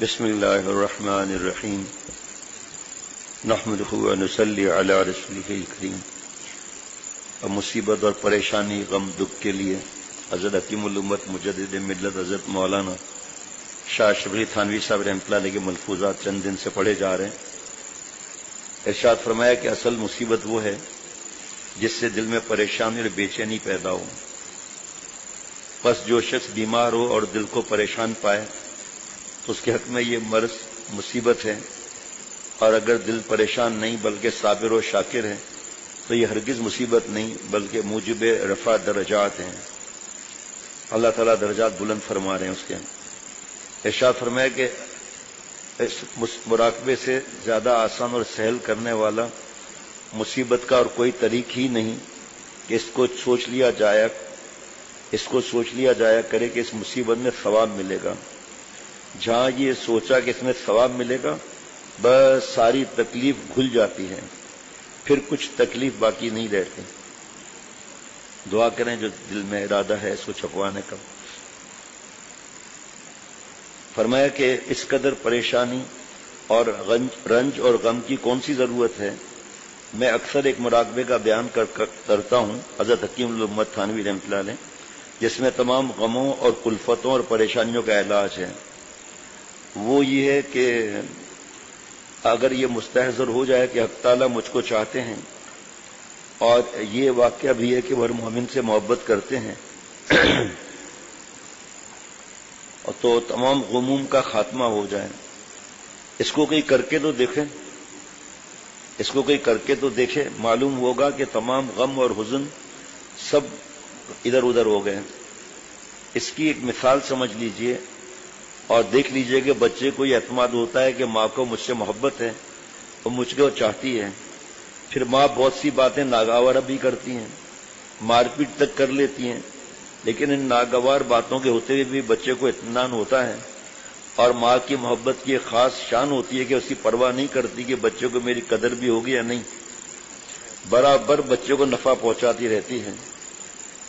بسم اللہ الرحمن الرحیم نحمدہ و نصلی علی رسولہ الکریم. اب مصیبت اور پریشانی غم دکھ کے لیے حضرت حکیم الامت مجدد ملت حضرت مولانا شاہ شبلی تھانوی صاحب رحمۃ اللہ علیہ کے ملفوظات چند دن سے پڑھے جا رہے ہیں. ارشاد فرمایا کہ اصل مصیبت وہ ہے جس سے دل میں پریشانی اور بے چینی پیدا ہو. بس جو شخص بیمار ہو اور دل کو پریشان پائے تو اس کے حق میں یہ مرض مصیبت ہے، اور اگر دل پریشان نہیں بلکہ صابر و شاکر ہے تو یہ ہرگز مصیبت نہیں بلکہ موجب رفع درجات ہیں. اللہ تعالیٰ درجات بلند فرما رہے ہیں. اس کے ارشاد فرمایا کہ اس مراقبے سے زیادہ آسان اور سہل کرنے والا مصیبت کا اور کوئی طریق ہی نہیں کہ اس کو سوچ لیا جایا کرے کہ اس مصیبت میں ثواب ملے گا. جہاں یہ سوچا کہ اس میں ثواب ملے گا بس ساری تکلیف گھل جاتی ہے، پھر کچھ تکلیف باقی نہیں رہتی. دعا کریں جو دل میں ارادہ ہے اس کو چھپوانے کا. فرمایا کہ اس قدر پریشانی اور رنج اور غم کی کون سی ضرورت ہے. میں اکثر ایک مراقبے کا بیان کرتا ہوں حضرت حکیم الامت تھانوی رحمۃ اللہ علیہ، جس میں تمام غموں اور کلفتوں اور پریشانیوں کا علاج ہے. وہ یہ ہے کہ اگر یہ مستحضر ہو جائے کہ حق تعالیٰ مجھ کو چاہتے ہیں اور یہ واقعہ بھی ہے کہ وہ ہر مومن سے محبت کرتے ہیں تو تمام غموم کا خاتمہ ہو جائے. اس کو کوئی کر کے تو دیکھے، معلوم ہوگا کہ تمام غم اور حزن سب ادھر ادھر ہو گئے. اس کی ایک مثال سمجھ لیجئے اور دیکھ لیجئے کہ بچے کو یہ اعتماد ہوتا ہے کہ ماں کو مجھ سے محبت ہے اور مجھ کو چاہتی ہے. پھر ماں بہت سی باتیں ناگوار بھی کرتی ہیں، مار پیٹ تک کر لیتی ہیں، لیکن ان ناگوار باتوں کے ہوتے ہوئے بھی بچے کو اطمینان ہوتا ہے. اور ماں کی محبت کی ایک خاص شان ہوتی ہے کہ اس کی پرواہ نہیں کرتی کہ بچے کو میری قدر بھی ہوگی یا نہیں، برابر بچے کو نفع پہنچاتی رہتی ہے.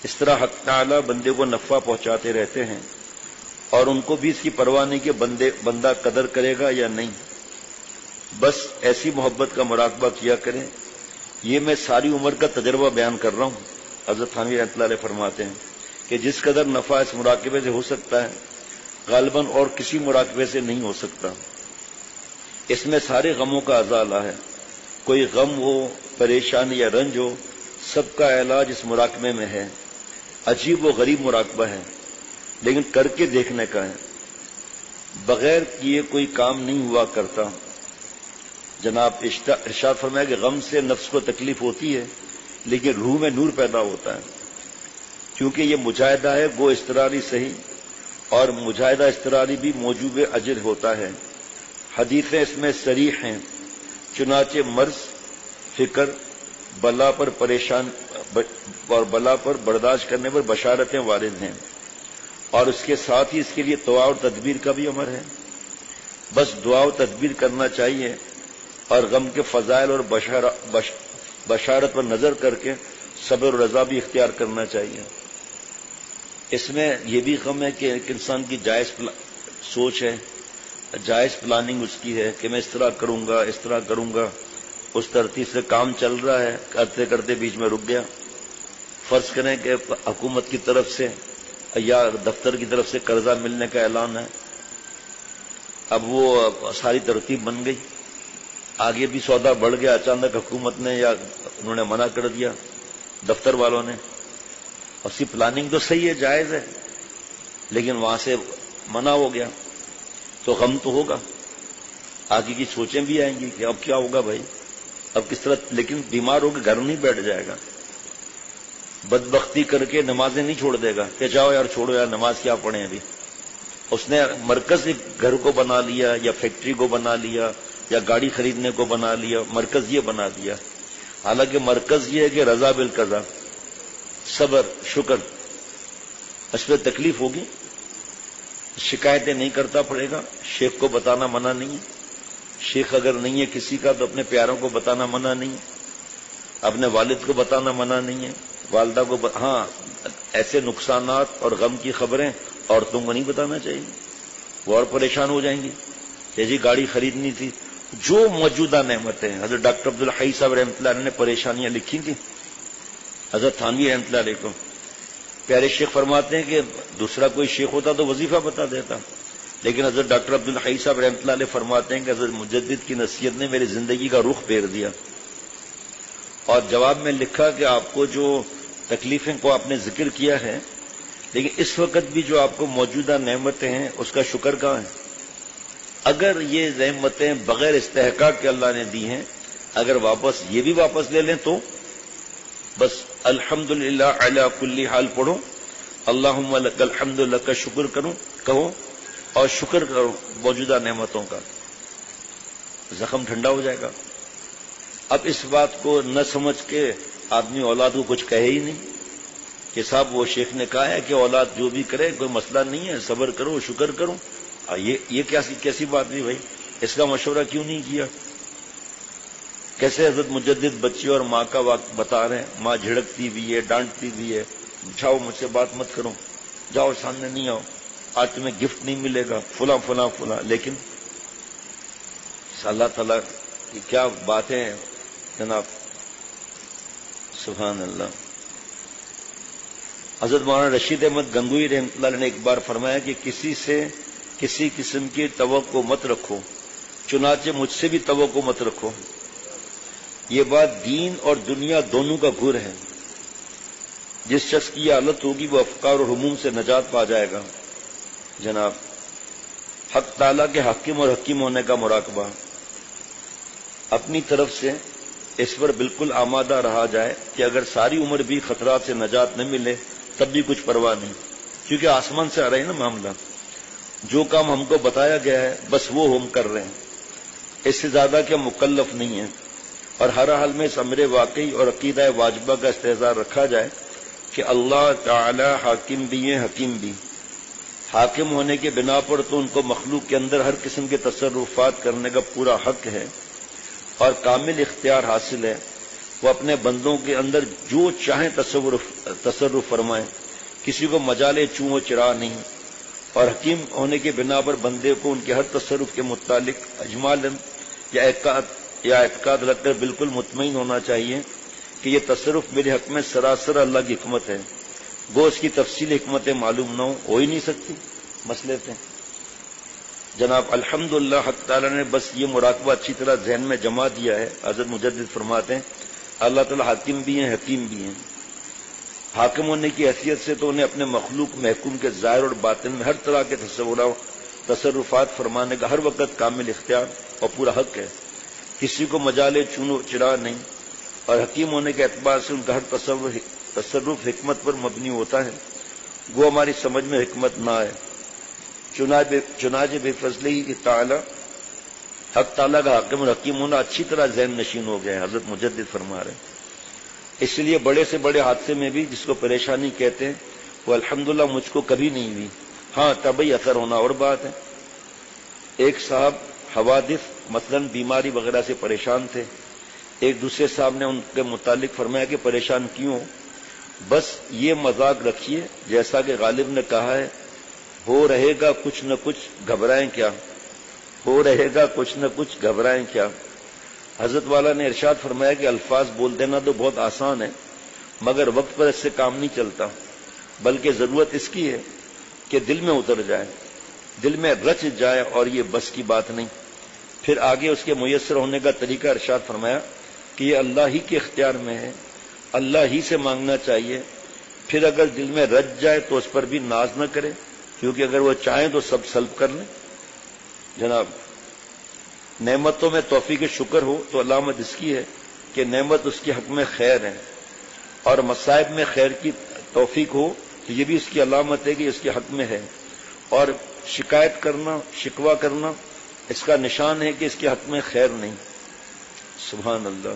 اس طرح حق تعالی بندے کو نفع پہنچاتے رہتے ہیں اور ان کو بھی اس کی پرواہ نہیں کہ بندہ قدر کرے گا یا نہیں. بس ایسی محبت کا مراقبہ کیا کریں. یہ میں ساری عمر کا تجربہ بیان کر رہا ہوں. حضرت تھانوی رحمۃ اللہ علیہ فرماتے ہیں کہ جس قدر نفع اس مراقبے سے ہو سکتا ہے غالباً اور کسی مراقبے سے نہیں ہو سکتا. اس میں سارے غموں کا ازالہ ہے. کوئی غم ہو، پریشانی یا رنج ہو، سب کا علاج اس مراقبے میں ہے. عجیب و غریب مراقبہ ہے لیکن کر کے دیکھنے کا ہے. بغیر کیے کوئی کام نہیں ہوا کرتا. جناب ارشاد فرمایا کہ غم سے نفس کو تکلیف ہوتی ہے لیکن روح میں نور پیدا ہوتا ہے. کیونکہ یہ مجاہدہ ہے گو اضطراری صحیح، اور مجاہدہ اضطراری بھی موجوب اجر ہوتا ہے. حدیثیں اس میں صریح ہیں. چنانچہ مرض، فکر، بلا پر پریشان اور بلا پر برداشت کرنے پر بشارتیں وارد ہیں، اور اس کے ساتھ ہی اس کے لیے دعا اور تدبیر کا بھی امر ہے. بس دعا و تدبیر کرنا چاہیے اور غم کے فضائل اور بشارت پر نظر کر کے صبر و رضا بھی اختیار کرنا چاہیے. اس میں یہ بھی غم ہے کہ ایک انسان کی جائز سوچ ہے، جائز پلاننگ اس کی ہے کہ میں اس طرح کروں گا. اس ترتیب سے کام چل رہا ہے، کرتے کرتے بیچ میں رک گیا. فرض کریں کہ حکومت کی طرف سے یا دفتر کی طرف سے قرضہ ملنے کا اعلان ہے. اب وہ ساری ترتیب بن گئی، آگے بھی سودا بڑھ گیا. اچانک حکومت نے یا انہوں نے منع کر دیا دفتر والوں نے. اس کی پلاننگ تو صحیح ہے، جائز ہے، لیکن وہاں سے منع ہو گیا تو غم تو ہوگا. آگے کی سوچیں بھی آئیں گی کہ اب کیا ہوگا بھائی، اب کس طرح. لیکن بیمار ہو کے گھر نہیں بیٹھ جائے گا، بدبختی کر کے نمازیں نہیں چھوڑ دے گا کہ جاؤ یار چھوڑو یار نماز کیا پڑھیں ابھی. اس نے مرکز گھر کو بنا لیا یا فیکٹری کو بنا لیا یا گاڑی خریدنے کو بنا لیا، مرکز یہ بنا دیا. حالانکہ مرکز یہ ہے کہ رضا بالقضا، صبر، شکر. اس پہ تکلیف ہوگی، شکایتیں نہیں کرتا پڑے گا. شیخ کو بتانا منع نہیں ہے. شیخ اگر نہیں ہے کسی کا تو اپنے پیاروں کو بتانا منع نہیں ہے، اپنے والد کو بتانا منع نہیں ہے، والدہ کو ہاں ایسے نقصانات اور غم کی خبریں عورتوں کو نہیں بتانا چاہیے، وہ اور پریشان ہو جائیں گی. کہ جی گاڑی خریدنی تھی، جو موجودہ نعمتیں حضرت ڈاکٹر عبدالحی صاحب رحمۃ اللہ علیہ نے پریشانیاں لکھی تھیں، حضرت تھانوی رحمۃ اللہ علیہ کو پیارے شیخ فرماتے ہیں کہ دوسرا کوئی شیخ ہوتا تو وظیفہ بتا دیتا، لیکن حضرت ڈاکٹر عبدالحی صاحب رحمۃ اللہ علیہ فرماتے ہیں کہ حضرت مجدد کی نصیحت نے میری زندگی کا رخ پھیر دیا، اور جواب میں لکھا کہ آپ کو جو تکلیفیں کو آپ نے ذکر کیا ہے، لیکن اس وقت بھی جو آپ کو موجودہ نعمتیں ہیں اس کا شکر کہاں ہے؟ اگر یہ نعمتیں بغیر استحقاق کے اللہ نے دی ہیں، اگر یہ بھی واپس لے لیں تو بس الحمدللہ علی کل حال پڑھو، اللہم لک الحمد لک شکر کہو اور شکر کرو موجودہ نعمتوں کا، زخم ٹھنڈا ہو جائے گا۔ اب اس بات کو نہ سمجھ کے آدمی اولاد کو کچھ کہے ہی نہیں کہ صاحب وہ شیخ نے کہا ہے کہ اولاد جو بھی کرے کوئی مسئلہ نہیں ہے، صبر کرو شکر کرو، یہ کیسی بات نہیں بھائی، اس کا مشورہ کیوں نہیں کیا؟ کیسے حضرت مجدد بچی اور ماں کا وقت بتا رہے ہیں، ماں جھڑکتی بھی ہے، ڈانٹتی بھی ہے، جاؤ مجھ سے بات مت کرو، جاؤ سامنے نہیں آؤ، آج تمہیں گفٹ نہیں ملے گا، فلاں فلاں فلاں، لیکن اللہ تعالیٰ کی کیا باتیں ہیں جناب، سبحان اللہ۔ حضرت مولانا رشید احمد گنگوئی رحمۃ اللہ علیہ نے ایک بار فرمایا کہ کسی سے کسی قسم کی توقع مت رکھو، چنانچہ مجھ سے بھی توقع مت رکھو۔ یہ بات دین اور دنیا دونوں کا گر ہے، جس شخص کی یہ حالت ہوگی وہ افکار اور ہموم سے نجات پا جائے گا۔ جناب حق تعالیٰ کے حاکم اور حکیم ہونے کا مراقبہ، اپنی طرف سے اس پر بالکل آمادہ رہا جائے کہ اگر ساری عمر بھی خطرات سے نجات نہ ملے تب بھی کچھ پرواہ نہیں، کیونکہ آسمان سے آ رہا ہے نا معاملہ، جو کام ہم کو بتایا گیا ہے بس وہ ہم کر رہے ہیں، اس سے زیادہ کہ مکلف نہیں ہیں، اور ہر حال میں اس امر واقعی اور عقیدہ واجبہ کا استحضار رکھا جائے کہ اللہ تعالی حاکم بھی ہیں حکیم بھی، حاکم ہونے کے بنا پر تو ان کو مخلوق کے اندر ہر قسم کے تصرفات کرنے کا پورا حق ہے اور کامل اختیار حاصل ہے، وہ اپنے بندوں کے اندر جو چاہیں تصرف فرمائیں، کسی کو مجال چوں و چرا نہیں، اور حکیم ہونے کے بنا پر بندے کو ان کے ہر تصرف کے متعلق اجمالاً یا اعتقاد رکھ کر بالکل مطمئن ہونا چاہیے کہ یہ تصرف میرے حق میں سراسر اللہ کی حکمت ہے، گو اس کی تفصیل حکمتیں معلوم نہ ہو ہی نہیں سکتی مسئلے تھے۔ جناب الحمدللہ حق تعالیٰ نے بس یہ مراقبہ اچھی طرح ذہن میں جما دیا ہے۔ حضرت مجدد فرماتے ہیں اللہ تعالیٰ حاکم بھی ہیں حکیم بھی ہیں، حاکم ہونے کی حیثیت سے تو انہیں اپنے مخلوق محکوم کے ظاہر اور باطن میں ہر طرح کے تصرفات فرمانے کا ہر وقت کامل اختیار اور پورا حق ہے، کسی کو مجال چون و چرا نہیں، اور حکیم ہونے کے اعتبار سے ان کا ہر تصرف حکمت پر مبنی ہوتا ہے، وہ ہماری سمجھ میں حکمت نہ آئے، چنانچہ بے فضلی تعالی حق تعالیٰ کا حاکم اور حکیم ہونا اچھی طرح ذہن نشین ہو گیا ہے۔ حضرت مجدد فرما رہے ہیں اس لیے بڑے سے بڑے حادثے میں بھی جس کو پریشانی کہتے ہیں وہ الحمدللہ مجھ کو کبھی نہیں ہوئی، ہاں طبعی اثر ہونا اور بات ہے۔ ایک صاحب حوادث مثلا بیماری وغیرہ سے پریشان تھے، ایک دوسرے صاحب نے ان کے متعلق فرمایا کہ پریشان کیوں؟ بس یہ مذاق رکھیے جیسا کہ غالب نے کہا ہے، ہو رہے گا کچھ نہ کچھ گھبرائیں کیا، ہو رہے گا کچھ نہ کچھ گھبرائیں کیا۔ حضرت والا نے ارشاد فرمایا کہ الفاظ بول دینا تو بہت آسان ہے مگر وقت پر اس سے کام نہیں چلتا، بلکہ ضرورت اس کی ہے کہ دل میں اتر جائے، دل میں رچ جائے، اور یہ بس کی بات نہیں۔ پھر آگے اس کے میسر ہونے کا طریقہ ارشاد فرمایا کہ یہ اللہ ہی کے اختیار میں ہے، اللہ ہی سے مانگنا چاہیے، پھر اگر دل میں رچ جائے تو اس پر بھی ناز نہ کرے، کیونکہ اگر وہ چاہیں تو سب سلب کر لیں۔ جناب نعمتوں میں توفیق شکر ہو تو علامت اس کی ہے کہ نعمت اس کے حق میں خیر ہے، اور مصائب میں خیر کی توفیق ہو تو یہ بھی اس کی علامت ہے کہ اس کے حق میں ہے، اور شکایت کرنا شکوہ کرنا اس کا نشان ہے کہ اس کے حق میں خیر نہیں۔ سبحان اللہ۔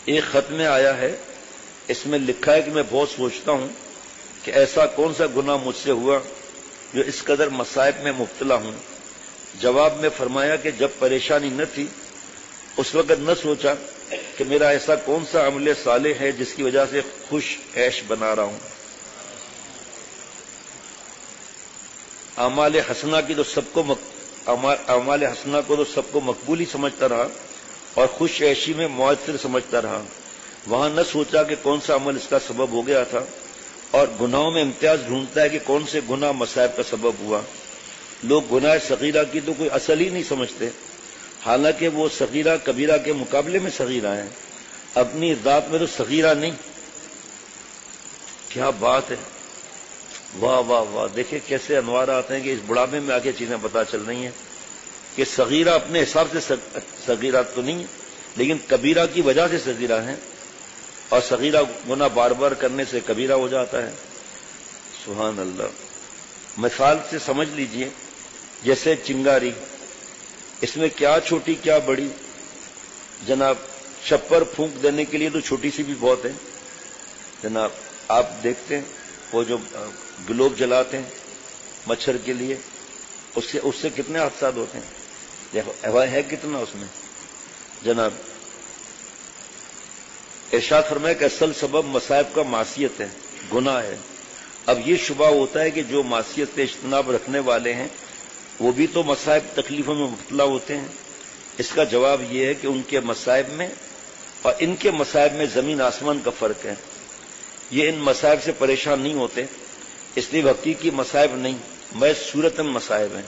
ایک خط میں آیا ہے، اس میں لکھا ہے کہ میں بہت سوچتا ہوں کہ ایسا کون سا گناہ مجھ سے ہوا جو اس قدر مصائب میں مبتلا ہوں۔ جواب میں فرمایا کہ جب پریشانی نہ تھی اس وقت نہ سوچا کہ میرا ایسا کون سا عمل صالح ہے جس کی وجہ سے خوش عیش بنا رہا ہوں۔ اعمال حسنہ کی تو سب کو اعمال حسنہ کو تو سب کو مقبول ہی سمجھتا رہا اور خوش عیشی میں مؤثر سمجھتا رہا، وہاں نہ سوچا کہ کون سا عمل اس کا سبب ہو گیا تھا، اور گناہوں میں امتیاز ڈھونڈتا ہے کہ کون سے گناہ مصائب کا سبب ہوا۔ لوگ گناہ صغیرہ کی تو کوئی اصل ہی نہیں سمجھتے، حالانکہ وہ صغیرہ کبیرہ کے مقابلے میں صغیرہ ہیں، اپنی ذات میں تو صغیرہ نہیں۔ کیا بات ہے، واہ واہ واہ! دیکھیں کیسے انوار آتے ہیں کہ اس بڑھاپے میں آگے چیزیں پتہ چل رہی ہیں کہ صغیرہ اپنے حساب سے صغیرہ تو نہیں ہے، لیکن کبیرہ کی وجہ سے صغیرہ ہیں، اور صغیرہ گناہ بار بار کرنے سے کبیرہ ہو جاتا ہے۔ سبحان اللہ۔ مثال سے سمجھ لیجئے، جیسے چنگاری، اس میں کیا چھوٹی کیا بڑی، جناب چھپر پھونک دینے کے لیے تو چھوٹی سی بھی بہت ہے جناب۔ آپ دیکھتے ہیں وہ جو گلوب جلاتے ہیں مچھر کے لیے، اس سے کتنے حادثات ہوتے ہیں، دیکھو ہے کتنا اس میں جناب۔ ارشاد فرمایا کہ اصل سبب مصائب کا معصیت ہے، گناہ ہے۔ اب یہ شبہ ہوتا ہے کہ جو معصیت سے اجتناب رکھنے والے ہیں وہ بھی تو مصائب تکلیفوں میں مبتلا ہوتے ہیں۔ اس کا جواب یہ ہے کہ ان کے مصائب میں اور ان کے مصائب میں زمین آسمان کا فرق ہے۔ یہ ان مصائب سے پریشان نہیں ہوتے، اس لیے حقیقی مصائب نہیں، محض صورتاً مصائب ہیں،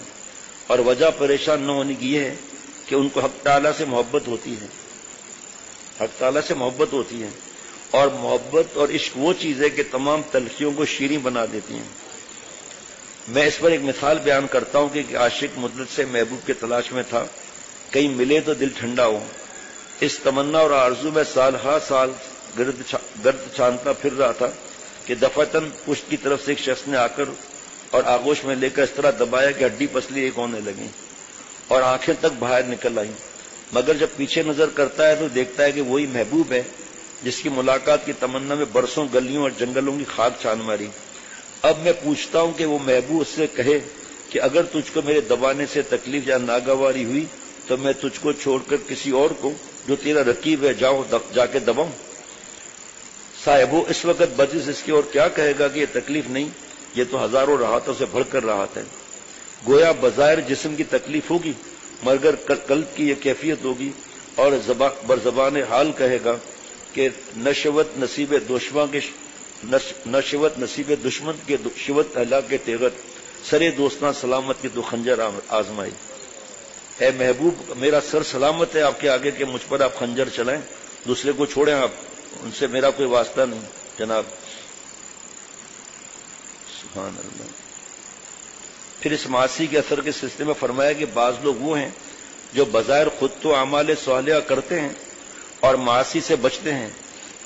اور وجہ پریشان نہ ہونے کی یہ ہے کہ ان کو حق تعالیٰ سے محبت ہوتی ہے، حق تعالیٰ سے محبت ہوتی ہے، اور محبت اور عشق وہ چیز ہے کہ تمام تلخیوں کو شیریں بنا دیتی ہیں۔ میں اس پر ایک مثال بیان کرتا ہوں کہ ایک عاشق مدت سے محبوب کی تلاش میں تھا، کہیں ملے تو دل ٹھنڈا ہو۔ اس تمنا اور آرزو میں سال ہا سال گرد چھانتا پھر رہا تھا کہ دفعتاً پشت کی طرف سے ایک شخص نے آ کر اور آغوش میں لے کر اس طرح دبایا کہ ہڈی پسلی ایک ہونے لگی اور آنکھیں تک باہر نکل آئیں، مگر جب پیچھے نظر کرتا ہے تو دیکھتا ہے کہ وہی محبوب ہے جس کی ملاقات کی تمنا میں برسوں گلیوں اور جنگلوں کی خاک چھان ماری۔ اب میں پوچھتا ہوں کہ وہ محبوب اس سے کہے کہ اگر تجھ کو میرے دبانے سے تکلیف یا ناگواری ہوئی تو میں تجھ کو چھوڑ کر کسی اور کو جو تیرا رقیب ہے جا کے دباؤں۔ صاحب وہ اس وقت بجس اس کی اور کیا کہے گا کہ یہ تکلیف نہیں، یہ تو ہزاروں راحتوں سے بڑھ کر راحت ہے۔ گویا بظاہر جسم کی تکلیف ہوگی مگر قلب کی یہ کیفیت ہوگی، اور برزبان حال کہے گا کہ نشوت نصیب دشمن کے شوت اہلا کے تیغت سرے دوستاں سلامت کی تو خنجر آزمائی۔ اے محبوب میرا سر سلامت ہے آپ کے آگے کہ مجھ پر آپ خنجر چلائیں، دوسرے کو چھوڑیں آپ، ان سے میرا کوئی واسطہ نہیں جناب۔ سبحان اللہ۔ پھر اس معاصی کے اثر کے سلسلے میں فرمایا کہ بعض لوگ وہ ہیں جو بظاہر خود تو اعمال صالحہ کرتے ہیں اور معاصی سے بچتے ہیں،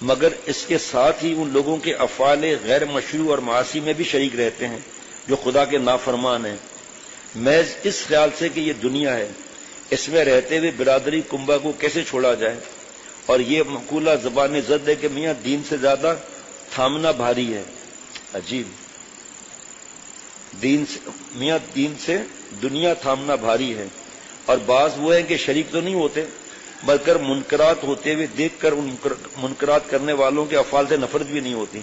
مگر اس کے ساتھ ہی ان لوگوں کے افعال غیر مشروع اور معاصی میں بھی شریک رہتے ہیں جو خدا کے نافرمان ہیں، محض اس خیال سے کہ یہ دنیا ہے، اس میں رہتے ہوئے برادری کنبہ کو کیسے چھوڑا جائے۔ اور یہ مقولہ زبان زد ہے کہ میاں دین سے زیادہ تھامنا بھاری ہے۔ عجیب، میاں دین سے دنیا تھامنا بھاری ہے، اور بعض وہ ہیں کہ شریک تو نہیں ہوتے بلکہ منکرات ہوتے ہوئے دیکھ کر ان منکرات کرنے والوں کے افعال سے نفرت بھی نہیں ہوتی۔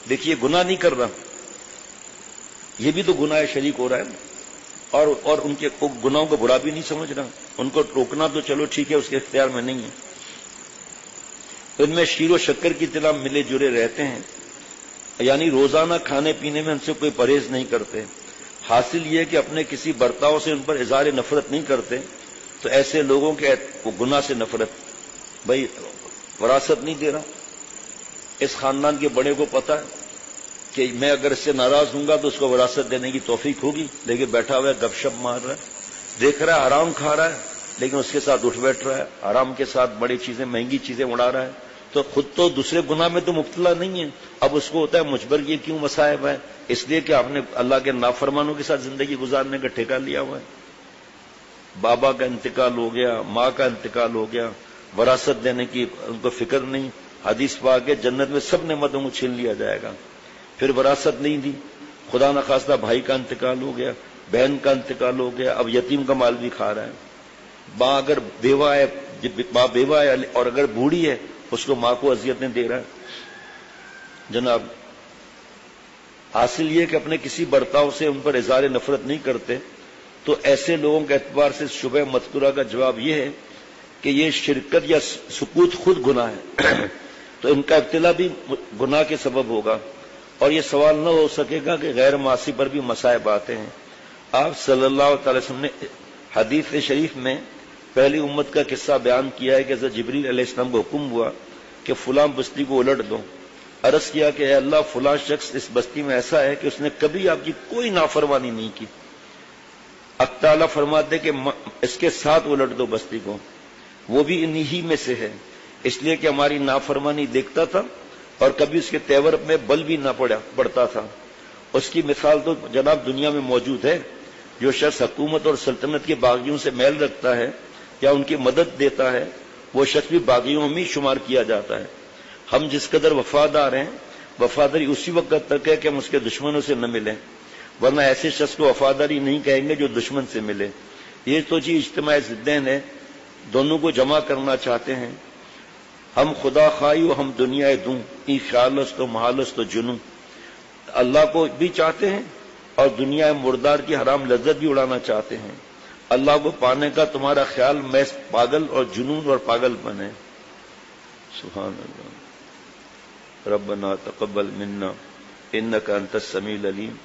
دیکھیے گناہ نہیں کر رہا، یہ بھی تو گناہ شریک ہو رہا ہے، اور ان کے گناہوں کو برا بھی نہیں سمجھ رہا، ان کو روکنا تو چلو ٹھیک ہے اس کے اختیار میں نہیں ہے۔ ان میں شیر و شکر کی طرح ملے جڑے رہتے ہیں، یعنی روزانہ کھانے پینے میں ان سے کوئی پرہیز نہیں کرتے۔ حاصل یہ کہ اپنے کسی برتاؤ سے ان پر اظہار نفرت نہیں کرتے، تو ایسے لوگوں کے گناہ سے نفرت، بھائی وراثت نہیں دے رہا، اس خاندان کے بڑے کو پتا ہے کہ میں اگر اس سے ناراض ہوں گا تو اس کو وراثت دینے کی توفیق ہوگی، لیکن بیٹھا ہوا ہے گپ شپ مار رہا ہے، دیکھ رہا ہے حرام کھا رہا ہے لیکن اس کے ساتھ اٹھ بیٹھ رہا ہے، حرام کے ساتھ بڑی چیزیں مہنگی چیزیں اڑا رہا ہے، تو خود تو دوسرے گناہ میں تو مبتلا نہیں ہے، اب اس کو ہوتا ہے مجھ پر یہ کیوں مصائب ہے، اس لیے کہ آپ نے اللہ کے نافرمانوں کے ساتھ زندگی گزارنے کا ٹھیکہ لیا ہوا ہے۔ بابا کا انتقال ہو گیا، ماں کا انتقال ہو گیا، وراثت دینے کی ان کو فکر نہیں، حدیث پاک ہے جنت میں سب نعمتوں کو چھین لیا جائے گا، پھر وراثت نہیں دی، خدا نخواستہ بھائی کا انتقال ہو گیا، بہن کا انتقال ہو گیا، اب یتیم کا مال بھی کھا رہا ہے، ماں اگر بیوہ ہے، ماں بیوہ ہے اور اگر بوڑھی ہے اس کو ماں کو اذیتیں دے رہا ہے جناب۔ حاصل یہ کہ اپنے کسی برتاؤ سے ان پر اظہار نفرت نہیں کرتے، تو ایسے لوگوں کے اعتبار سے شبہ مذکورہ کا جواب یہ ہے کہ یہ شرکت یا سکوت خود گناہ ہے تو ان کا ابتلا بھی گناہ کے سبب ہوگا، اور یہ سوال نہ ہو سکے گا کہ غیر معاصی پر بھی مصائب آتے ہیں۔ آپ صلی اللہ تعالی وسلم نے حدیث شریف میں پہلی امت کا قصہ بیان کیا ہے کہ حضرت جبریل علیہ السلام کو حکم ہوا کہ فلاں بستی کو الٹ دو۔ عرض کیا کہ اے اللہ، فلاں شخص اس بستی میں ایسا ہے کہ اس نے کبھی آپ کی کوئی نافرمانی نہیں کی۔ اللہ تعالیٰ فرماتے کہ اس کے ساتھ الٹ دو بستی کو، وہ بھی انہی میں سے ہے، اس لیے کہ ہماری نافرمانی دیکھتا تھا اور کبھی اس کے تیور میں بل بھی نہ پڑتا تھا۔ اس کی مثال تو جناب دنیا میں موجود ہے۔ جو شخص حکومت اور سلطنت کے باغیوں سے میل رکھتا ہے یا ان کی مدد دیتا ہے، وہ شخص بھی باغیوں میں شمار کیا جاتا ہے۔ ہم جس قدر وفادار ہیں، وفاداری اسی وقت تک ہے کہ ہم اس کے دشمنوں سے نہ ملیں، ورنہ ایسے شخص کو وفاداری نہیں کہیں گے جو دشمن سے ملے۔ یہ تو جی اجتماع ضدین ہے، دونوں کو جمع کرنا چاہتے ہیں۔ ہم خدا خواہی و ہم دنیا دوں، ای خیالست و محالست و جنوں، اللہ کو بھی چاہتے ہیں اور دنیا مردار کی حرام لذت بھی اڑانا چاہتے ہیں۔ اللہ کو پانے کا تمہارا خیال محض پاگل اور جنون اور پاگل پن ہے۔ سبحان اللہ۔ ربنا تقبل منا انک انت السمیع العلیم۔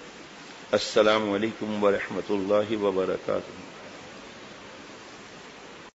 السلام علیکم ورحمۃ اللہ وبرکاتہ۔